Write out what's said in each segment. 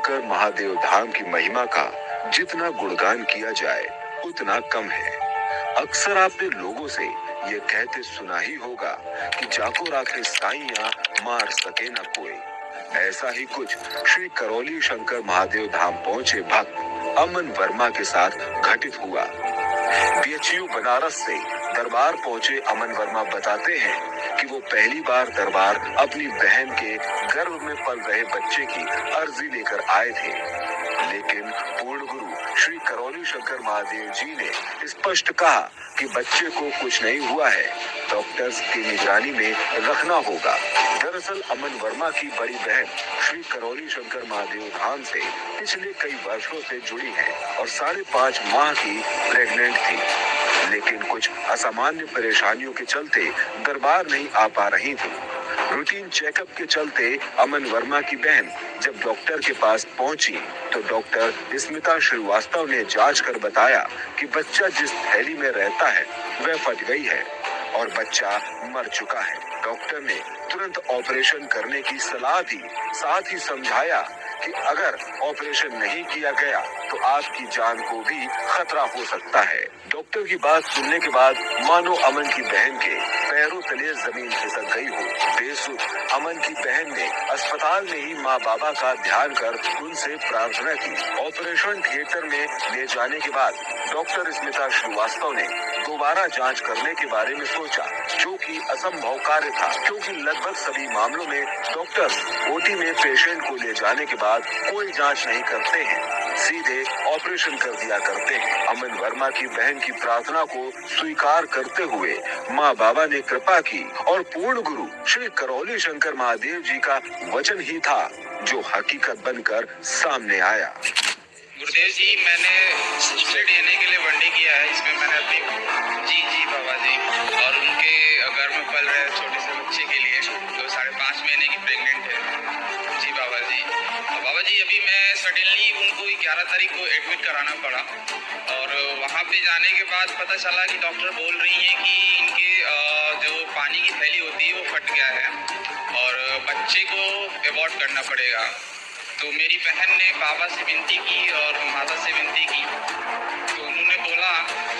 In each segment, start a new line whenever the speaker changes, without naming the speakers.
शंकर महादेव धाम की महिमा का जितना गुणगान किया जाए उतना कम है। अक्सर आपने लोगों से ये कहते सुना ही होगा कि जाको राखे साईया मार सके न कोई। ऐसा ही कुछ श्री करौली शंकर महादेव धाम पहुंचे भक्त अमन वर्मा के साथ घटित हुआ। बीएचयू बनारस से दरबार पहुंचे अमन वर्मा बताते हैं कि वो पहली बार दरबार अपनी बहन के गर्भ में पल रहे बच्चे की अर्जी लेकर आए थे, लेकिन पूर्ण गुरु श्री करौली शंकर महादेव जी ने स्पष्ट कहा कि बच्चे को कुछ नहीं हुआ है, डॉक्टर्स की निगरानी में रखना होगा। दरअसल अमन वर्मा की बड़ी बहन श्री करौली शंकर महादेव धाम से पिछले कई वर्षों से जुड़ी है और 5.5 माह की प्रेग्नेंट थी, लेकिन कुछ असामान्य परेशानियों के चलते दरबार नहीं आ पा रही थी। रूटीन चेकअप के चलते अमन वर्मा की बहन जब डॉक्टर के पास पहुंची तो डॉक्टर स्मिता श्रीवास्तव ने जांच कर बताया कि बच्चा जिस थैली में रहता है वह फट गई है और बच्चा मर चुका है। डॉक्टर ने तुरंत ऑपरेशन करने की सलाह दी, साथ ही समझाया कि अगर ऑपरेशन नहीं किया गया तो आपकी जान को भी खतरा हो सकता है। डॉक्टर की बात सुनने के बाद मानो अमन की बहन के पैरों तले जमीन खिसक गई हो। बेसुध अमन की बहन ने अस्पताल में ही माँ बाबा का ध्यान कर उनसे प्रार्थना की। ऑपरेशन थिएटर में ले जाने के बाद डॉक्टर स्मिता श्रीवास्तव ने दोबारा जांच करने के बारे में सोचा, जो कि असंभव कार्य था, क्योंकि लगभग सभी मामलों में डॉक्टर्स ओटी में पेशेंट को ले जाने के बाद कोई जांच नहीं करते हैं, सीधे ऑपरेशन कर दिया करते हैं। अमन वर्मा की बहन की प्रार्थना को स्वीकार करते हुए माँ बाबा ने कृपा की और पूर्ण गुरु श्री करौली शंकर महादेव जी का वचन ही था जो हकीकत बनकर सामने आया।
गुरुदेव जी, मैंने दूसरे डीएनए के लिए वनडे किया है, इसमें मैंने अपनी जी बाबा जी और उनके घर में पल रहे छोटे से बच्चे के लिए जो 5.5 महीने की प्रेग्नेंट है। जी बाबा जी। बाबा जी, अभी मैं सडनली उनको 11 तारीख को एडमिट कराना पड़ा और वहाँ पे जाने के बाद पता चला कि डॉक्टर बोल रही है कि इनके जो पानी की थैली होती है वो फट गया है और बच्चे को एबॉर्ट करना पड़ेगा। तो मेरी बहन ने बाबा से विनती की और माता से विनती की, तो उन्होंने बोला,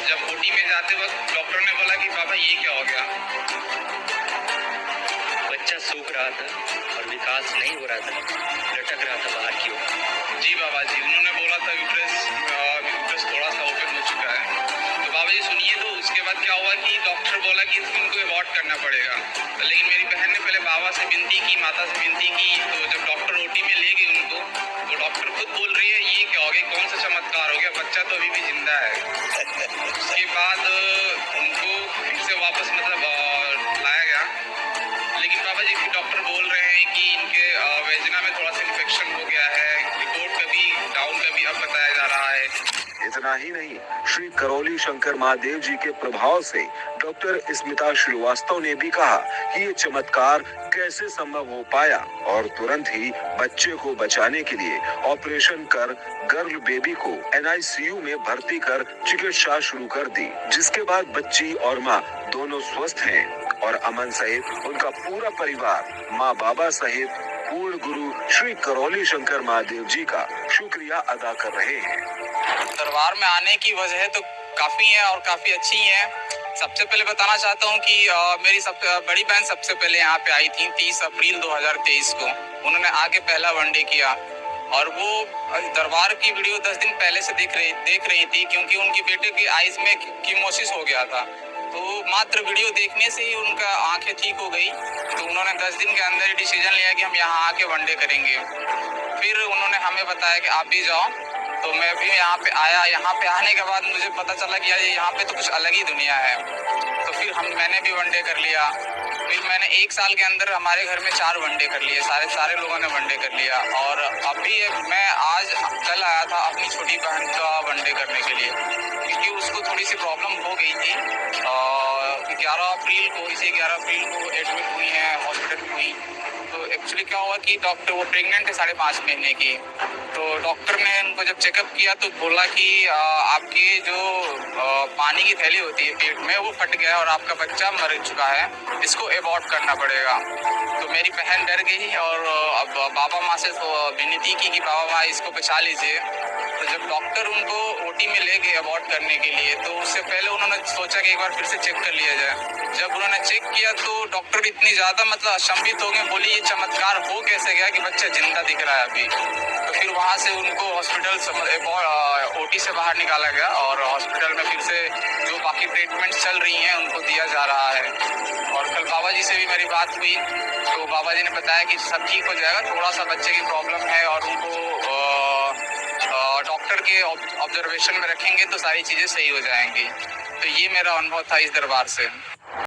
जब ओटी में जाते वक्त डॉक्टर ने बोला कि बाबा ये क्या हो गया।
बच्चा सूख रहा था और विकास नहीं हो रहा था, लटक रहा था बाहर की ओर।
जी बाबा जी, उन्होंने बोला था यूट्रस थोड़ा सा ओपन हो चुका है। तो बाबा जी सुनिए, तो उसके बाद क्या हुआ कि डॉक्टर बोला कि इनको एबॉर्ट करना पड़ेगा, लेकिन मेरी बहन ने पहले बाबा से विनती की, माता से विनती की, तो जब डॉक्टर ओटी में ले गए उनको, तो डॉक्टर खुद बोल रही है ये क्या हो गया, कौन सा चमत्कार हो गया, बच्चा तो अभी भी जिंदा है। उसके बाद उनको फिर से वापस लाया गया, लेकिन बाबा जी फिर डॉक्टर बोल रहे हैं कि इनके वेजिना में थोड़ा सा इन्फेक्शन हो गया है, रिपोर्ट कभी डाउन कभी अप बताया जा रहा है।
इतना ही नहीं, श्री करौली शंकर महादेव जी के प्रभाव से डॉक्टर स्मिता श्रीवास्तव ने भी कहा कि ये चमत्कार कैसे संभव हो पाया और तुरंत ही बच्चे को बचाने के लिए ऑपरेशन कर गर्ल बेबी को NICU में भर्ती कर चिकित्सा शुरू कर दी, जिसके बाद बच्ची और माँ दोनों स्वस्थ हैं और अमन सहित उनका पूरा परिवार माँ बाबा सहित पूर्ण गुरु श्री करौली शंकर महादेव जी का शुक्रिया अदा कर रहे हैं।
दरबार में आने की वजह तो काफी है और काफी अच्छी है। सबसे पहले बताना चाहता हूँ कि मेरी सबसे बड़ी बहन सबसे पहले यहाँ पे आई थी 30 अप्रैल 2023 को। उन्होंने आके पहला वनडे किया और वो दरबार की वीडियो 10 दिन पहले से देख रही थी, क्योंकि उनके बेटे की आईज में कीमोसिस हो गया था। तो मात्र वीडियो देखने से ही उनका आंखें ठीक हो गई, तो उन्होंने 10 दिन के अंदर डिसीजन लिया कि हम यहाँ आके वनडे करेंगे। फिर उन्होंने हमें बताया कि आप भी जाओ, तो मैं भी यहाँ पे आया। यहाँ पे आने के बाद मुझे पता चला कि यार यहाँ पे तो कुछ अलग ही दुनिया है। तो फिर मैंने भी वनडे कर लिया। फिर मैंने 1 साल के अंदर हमारे घर में 4 वनडे कर लिए, सारे लोगों ने वनडे कर लिया। और अभी मैं कल आया था अपनी छोटी बहन का वनडे करने के लिए, क्योंकि उसको थोड़ी सी प्रॉब्लम हो गई थी 11 अप्रैल को, इसी 11 अप्रैल को एडमिट हुई हैं, हॉस्पिटल में हुई। तो एक्चुअली क्या हुआ कि डॉक्टर, वो प्रेग्नेंट है 5.5 महीने की। तो डॉक्टर ने उनको जब चेकअप किया तो बोला कि आपकी जो पानी की थैली होती है पेट में, वो फट गया है और आपका बच्चा मर चुका है, इसको एबॉर्ट करना पड़ेगा। तो मेरी बहन डर गई और अब बाबा माँ से तो विनती की कि बाबा माँ इसको बचा लीजिए। तो जब डॉक्टर उनको ओटी में ले गए अबॉर्ट करने के लिए, तो उससे पहले उन्होंने सोचा कि एक बार फिर से चेक कर लिया जाए। जब उन्होंने चेक किया तो डॉक्टर इतनी ज़्यादा मतलब अचंभित हो गए, बोली ये चमत्कार हो कैसे गया कि बच्चा जिंदा दिख रहा है अभी। तो फिर वहाँ से उनको हॉस्पिटल ओटी से बाहर निकाला गया और हॉस्पिटल में फिर से जो बाकी ट्रीटमेंट चल रही हैं उनको दिया जा रहा है। और कल बाबा जी से भी मेरी बात हुई तो बाबा जी ने बताया कि सब ठीक हो जाएगा, थोड़ा सा बच्चे की प्रॉब्लम है और उनको डॉक्टर के ऑब्जर्वेशन में रखेंगे तो सारी चीज़ें सही हो जाएंगी। तो ये मेरा अनुभव था इस दरबार से।